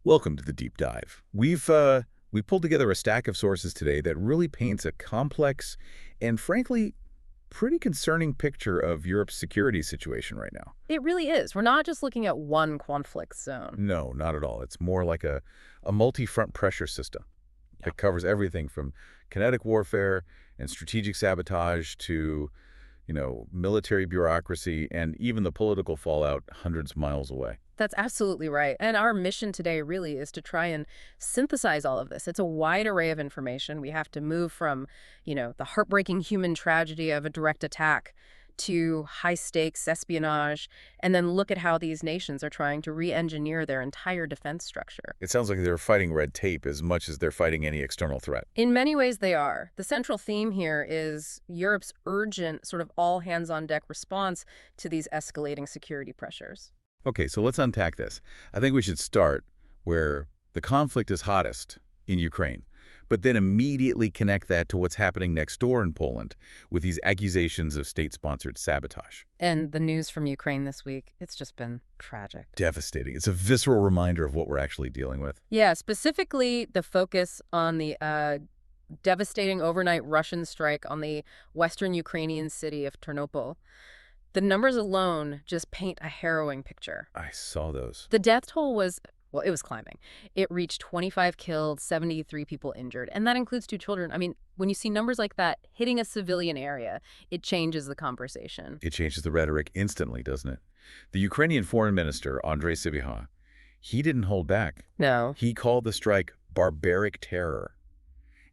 Welcome to the deep dive. We pulled together a stack of sources today that really paints a complex and frankly pretty concerning picture of Europe's security situation right now. It really is. We're not just looking at one conflict zone. No, not at all. It's more like a multi-front pressure system that covers everything from kinetic warfare and strategic sabotage to, military bureaucracy and even the political fallout hundreds of miles away. That's absolutely right. And our mission today really is to try and synthesize all of this. It's a wide array of information. We have to move from, the heartbreaking human tragedy of a direct attack to high-stakes espionage, and then look at how these nations are trying to re-engineer their entire defense structure. It sounds like they're fighting red tape as much as they're fighting any external threat. In many ways, they are. The central theme here is Europe's urgent, sort of all-hands-on-deck response to these escalating security pressures. Okay, so let's unpack this. I think we should start where the conflict is hottest in Ukraine, but then immediately connect that to what's happening next door in Poland with these accusations of state-sponsored sabotage. And the news from Ukraine this week, it's just been tragic. Devastating. It's a visceral reminder of what we're actually dealing with. Yeah, specifically the focus on the devastating overnight Russian strike on the western Ukrainian city of Ternopil. The numbers alone just paint a harrowing picture. I saw those. The death toll was, well, it was climbing. It reached 25 killed, 73 people injured, and that includes 2 children. I mean, when you see numbers like that hitting a civilian area, it changes the conversation. It changes the rhetoric instantly, doesn't it? The Ukrainian foreign minister, Andrei Sybiha, he didn't hold back. No. He called the strike barbaric terror.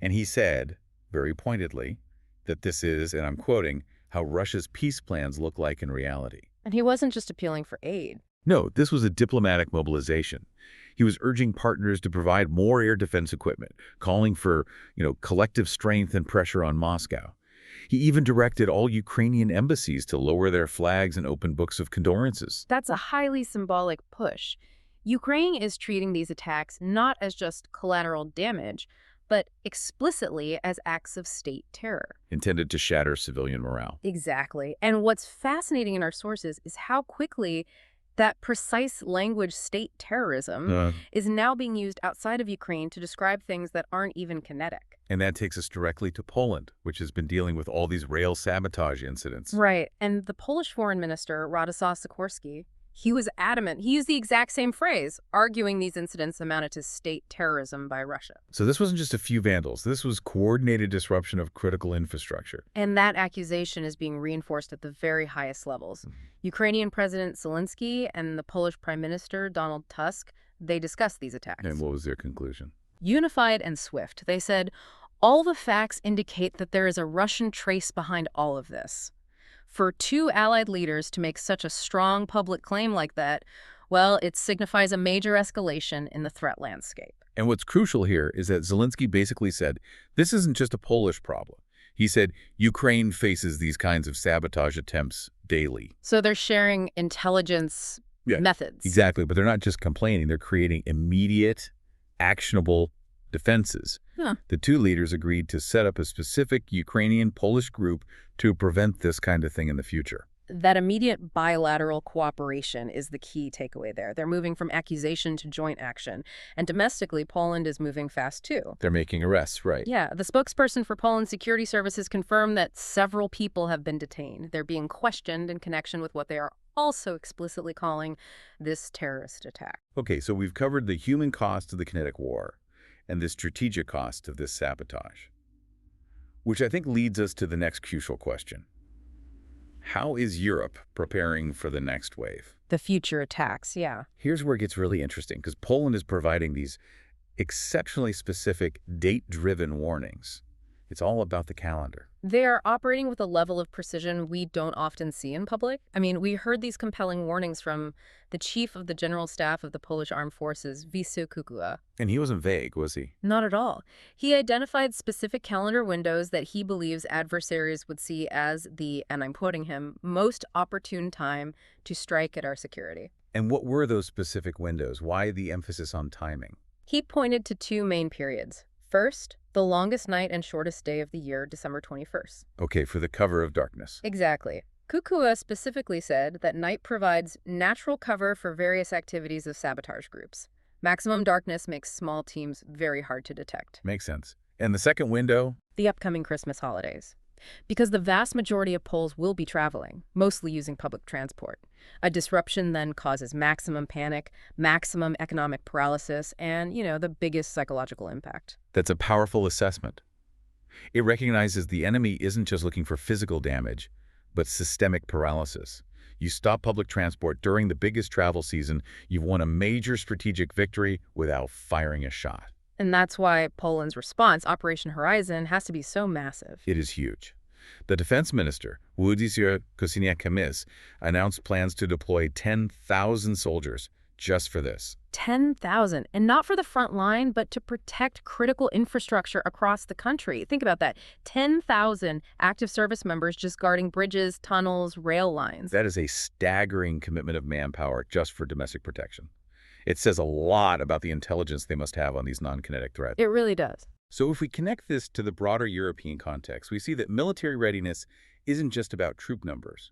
And he said, very pointedly, that this is, and I'm quoting, how Russia's peace plans look like in reality. And he wasn't just appealing for aid. No, this was a diplomatic mobilization. He was urging partners to provide more air defense equipment, calling for, collective strength and pressure on Moscow. He even directed all Ukrainian embassies to lower their flags and open books of condolences. That's a highly symbolic push. Ukraine is treating these attacks not as just collateral damage, but explicitly as acts of state terror. Intended to shatter civilian morale. Exactly. And what's fascinating in our sources is how quickly that precise language, state terrorism, is now being used outside of Ukraine to describe things that aren't even kinetic. And that takes us directly to Poland, which has been dealing with all these rail sabotage incidents. Right. And the Polish foreign minister, Radosław Sikorski, he was adamant. He used the exact same phrase, arguing these incidents amounted to state terrorism by Russia. So this wasn't just a few vandals. This was coordinated disruption of critical infrastructure. And that accusation is being reinforced at the very highest levels. Ukrainian President Zelensky and the Polish Prime Minister Donald Tusk, they discussed these attacks. And what was their conclusion? Unified and swift. They said, all the facts indicate that there is a Russian trace behind all of this. For 2 allied leaders to make such a strong public claim like that, well, it signifies a major escalation in the threat landscape. And what's crucial here is that Zelensky basically said, this isn't just a Polish problem. He said, Ukraine faces these kinds of sabotage attempts daily. So they're sharing intelligence methods. Exactly, but they're not just complaining. They're creating immediate, actionable defenses. The 2 leaders agreed to set up a specific Ukrainian-Polish group to prevent this kind of thing in the future. That immediate bilateral cooperation is the key takeaway there. They're moving from accusation to joint action. And domestically, Poland is moving fast, too. They're making arrests, right? Yeah, the spokesperson for Poland's security services confirmed that several people have been detained. They're being questioned in connection with what they are also explicitly calling this terrorist attack. Okay, so we've covered the human cost of the kinetic war and the strategic cost of this sabotage, which I think leads us to the next crucial question. How is Europe preparing for the next wave? The future attacks, yeah. Here's where it gets really interesting, because Poland is providing these exceptionally specific, date-driven warnings. It's all about the calendar. They are operating with a level of precision we don't often see in public. I mean, we heard these compelling warnings from the chief of the general staff of the Polish Armed Forces, Wiesław Kukuła. And he wasn't vague, was he? Not at all. He identified specific calendar windows that he believes adversaries would see as the, and I'm quoting him, most opportune time to strike at our security. And what were those specific windows? Why the emphasis on timing? He pointed to 2 main periods. First, the longest night and shortest day of the year, December 21st. Okay, for the cover of darkness. Exactly. Kukuła specifically said that night provides natural cover for various activities of sabotage groups. Maximum darkness makes small teams very hard to detect. Makes sense. And the second window? The upcoming Christmas holidays. Because the vast majority of Poles will be traveling, mostly using public transport. A disruption then causes maximum panic, maximum economic paralysis, and, the biggest psychological impact. That's a powerful assessment. It recognizes the enemy isn't just looking for physical damage, but systemic paralysis. You stop public transport during the biggest travel season, you've won a major strategic victory without firing a shot. And that's why Poland's response, Operation Horizon, has to be so massive. It is huge. The defense minister, Wiesław Kukuła, announced plans to deploy 10,000 soldiers just for this. 10,000, and not for the front line, but to protect critical infrastructure across the country. Think about that. 10,000 active service members just guarding bridges, tunnels, rail lines. That is a staggering commitment of manpower just for domestic protection. It says a lot about the intelligence they must have on these non-kinetic threats. It really does. So if we connect this to the broader European context, we see that military readiness isn't just about troop numbers.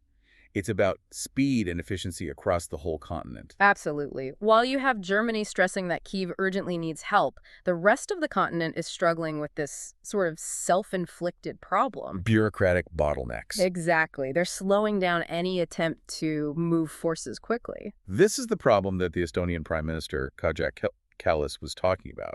It's about speed and efficiency across the whole continent. Absolutely. While you have Germany stressing that Kyiv urgently needs help, the rest of the continent is struggling with this sort of self-inflicted problem. Bureaucratic bottlenecks. Exactly. They're slowing down any attempt to move forces quickly. This is the problem that the Estonian Prime Minister, Kaja Kallas, was talking about.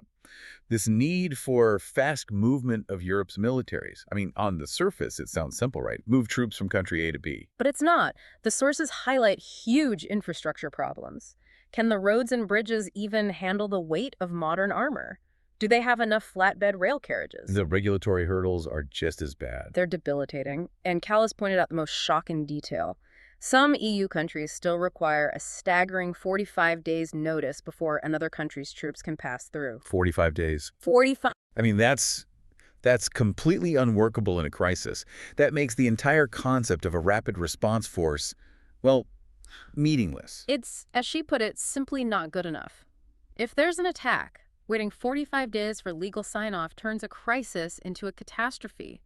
This need for fast movement of Europe's militaries. I mean, on the surface, it sounds simple, right? Move troops from country A to B. But it's not. The sources highlight huge infrastructure problems. Can the roads and bridges even handle the weight of modern armor? Do they have enough flatbed rail carriages? The regulatory hurdles are just as bad. They're debilitating. And Kallas pointed out the most shocking detail. Some EU countries still require a staggering 45 days notice before another country's troops can pass through. 45 days. 45. I mean, that's completely unworkable in a crisis. That makes the entire concept of a rapid response force, well, meaningless. It's, as she put it, simply not good enough. If there's an attack, waiting 45 days for legal sign-off turns a crisis into a catastrophe.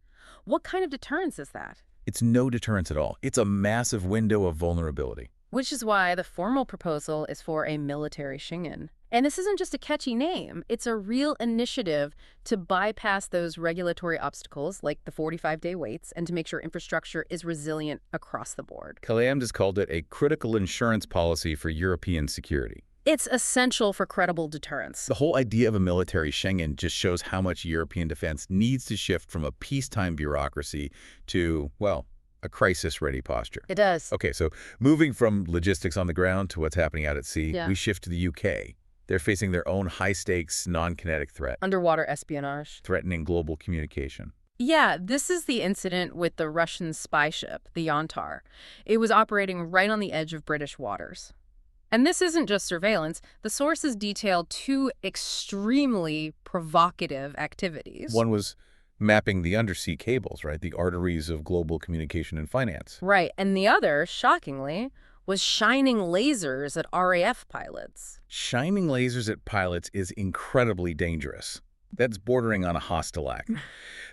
What kind of deterrence is that? It's no deterrence at all. It's a massive window of vulnerability. Which is why the formal proposal is for a military Schengen. And this isn't just a catchy name. It's a real initiative to bypass those regulatory obstacles like the 45-day waits and to make sure infrastructure is resilient across the board. Kallas has called it a critical insurance policy for European security. It's essential for credible deterrence. The whole idea of a military Schengen just shows how much European defense needs to shift from a peacetime bureaucracy to, well, a crisis-ready posture. It does. Okay, so moving from logistics on the ground to what's happening out at sea, we shift to the UK. They're facing their own high-stakes, non-kinetic threat. Underwater espionage. Threatening global communication. Yeah, this is the incident with the Russian spy ship, the Yantar. It was operating right on the edge of British waters. And this isn't just surveillance. The sources detail two extremely provocative activities. One was mapping the undersea cables, right? The arteries of global communication and finance. Right. And the other, shockingly, was shining lasers at RAF pilots. Shining lasers at pilots is incredibly dangerous. That's bordering on a hostile act.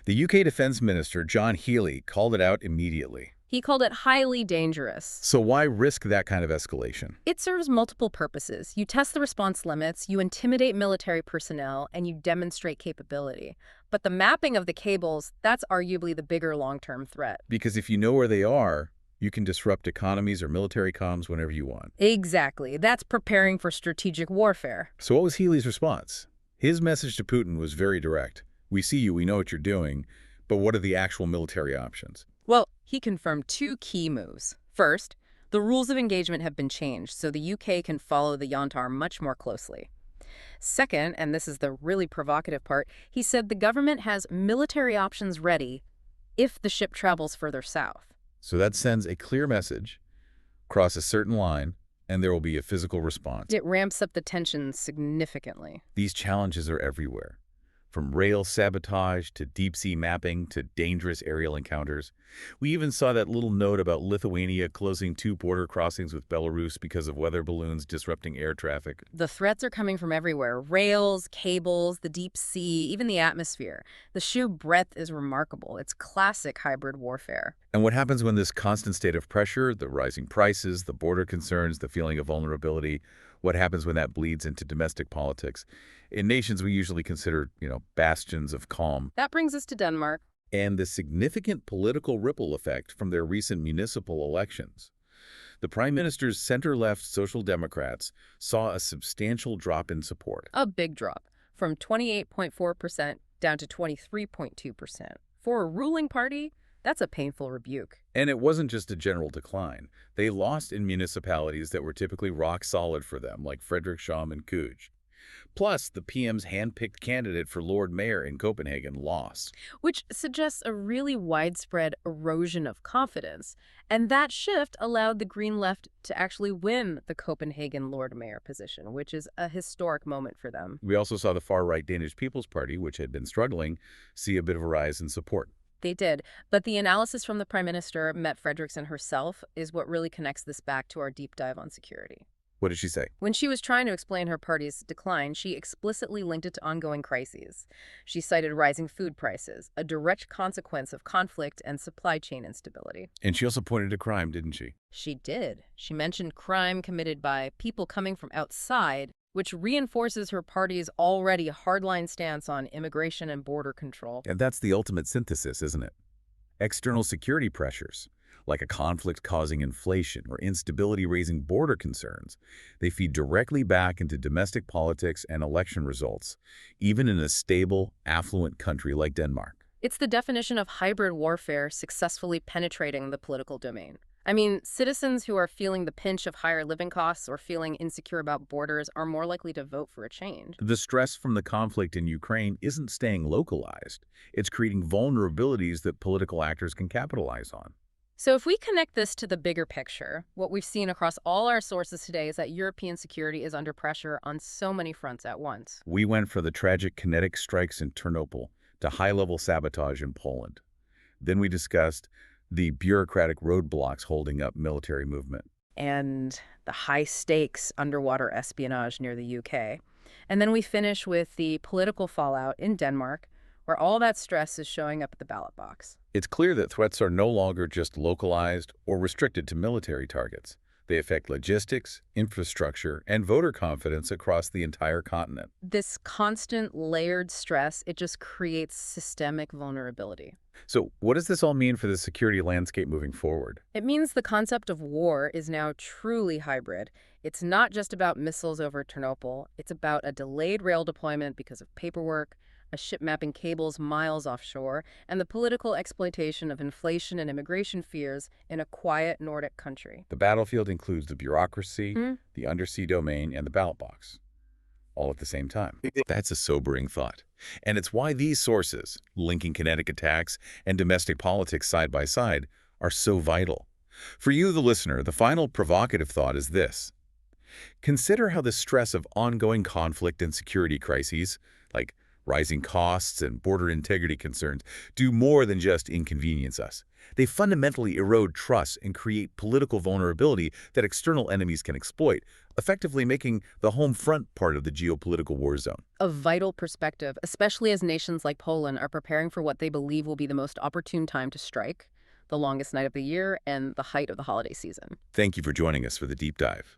The UK Defense Minister, John Healey, called it out immediately. He called it highly dangerous. So why risk that kind of escalation? It serves multiple purposes. You test the response limits, you intimidate military personnel, and you demonstrate capability. But the mapping of the cables, that's arguably the bigger long-term threat. Because if you know where they are, you can disrupt economies or military comms whenever you want. Exactly. That's preparing for strategic warfare. So what was Healey's response? His message to Putin was very direct. We see you, we know what you're doing, but what are the actual military options? Well, he confirmed two key moves. First, the rules of engagement have been changed, so the UK can follow the Yantar much more closely. Second, and this is the really provocative part, he said the government has military options ready if the ship travels further south. So that sends a clear message, cross a certain line, and there will be a physical response. It ramps up the tension significantly. These challenges are everywhere. From rail sabotage to deep-sea mapping to dangerous aerial encounters. We even saw that little note about Lithuania closing 2 border crossings with Belarus because of weather balloons disrupting air traffic. The threats are coming from everywhere. Rails, cables, the deep sea, even the atmosphere. The sheer breadth is remarkable. It's classic hybrid warfare. And what happens when this constant state of pressure, the rising prices, the border concerns, the feeling of vulnerability, What happens when that bleeds into domestic politics? In nations we usually consider, bastions of calm, That brings us to Denmark. and the significant political ripple effect from their recent municipal elections. The Prime Minister's center-left Social Democrats saw a substantial drop in support. A big drop, from 28.4% down to 23.2%. For a ruling party, that's a painful rebuke. And it wasn't just a general decline. They lost in municipalities that were typically rock solid for them, like Frederikshavn and Køge. Plus, the PM's hand-picked candidate for Lord Mayor in Copenhagen lost. Which suggests a really widespread erosion of confidence. And that shift allowed the Green Left to actually win the Copenhagen Lord Mayor position, which is a historic moment for them. We also saw the far-right Danish People's Party, which had been struggling, see a bit of a rise in support. They did. But the analysis from the Prime Minister, Mette Frederiksen herself, is what really connects this back to our deep dive on security. What did she say? When she was trying to explain her party's decline, she explicitly linked it to ongoing crises. She cited rising food prices, a direct consequence of conflict and supply chain instability. And she also pointed to crime, didn't she? She did. She mentioned crime committed by people coming from outside, which reinforces her party's already hardline stance on immigration and border control. And that's the ultimate synthesis, isn't it? External security pressures, like a conflict causing inflation or instability raising border concerns, they feed directly back into domestic politics and election results, even in a stable, affluent country like Denmark. It's the definition of hybrid warfare successfully penetrating the political domain. I mean, citizens who are feeling the pinch of higher living costs or feeling insecure about borders are more likely to vote for a change. The stress from the conflict in Ukraine isn't staying localized. It's creating vulnerabilities that political actors can capitalize on. So if we connect this to the bigger picture, what we've seen across all our sources today is that European security is under pressure on so many fronts at once. We went from the tragic kinetic strikes in Ternopil to high-level sabotage in Poland. Then we discussed the bureaucratic roadblocks holding up military movement. And the high-stakes underwater espionage near the UK. And then we finish with the political fallout in Denmark, where all that stress is showing up at the ballot box. It's clear that threats are no longer just localized or restricted to military targets. They affect logistics, infrastructure, and voter confidence across the entire continent. This constant layered stress, it just creates systemic vulnerability. So what does this all mean for the security landscape moving forward? It means the concept of war is now truly hybrid. It's not just about missiles over Ternopil. It's about a delayed rail deployment because of paperwork, a ship mapping cables miles offshore, and the political exploitation of inflation and immigration fears in a quiet Nordic country. The battlefield includes the bureaucracy, the undersea domain, and the ballot box, all at the same time. That's a sobering thought. And it's why these sources, linking kinetic attacks and domestic politics side by side, are so vital. For you, the listener, the final provocative thought is this. Consider how the stress of ongoing conflict and security crises, like rising costs and border integrity concerns, do more than just inconvenience us. They fundamentally erode trust and create political vulnerability that external enemies can exploit, effectively making the home front part of the geopolitical war zone. A vital perspective, especially as nations like Poland are preparing for what they believe will be the most opportune time to strike, the longest night of the year and the height of the holiday season. Thank you for joining us for the deep dive.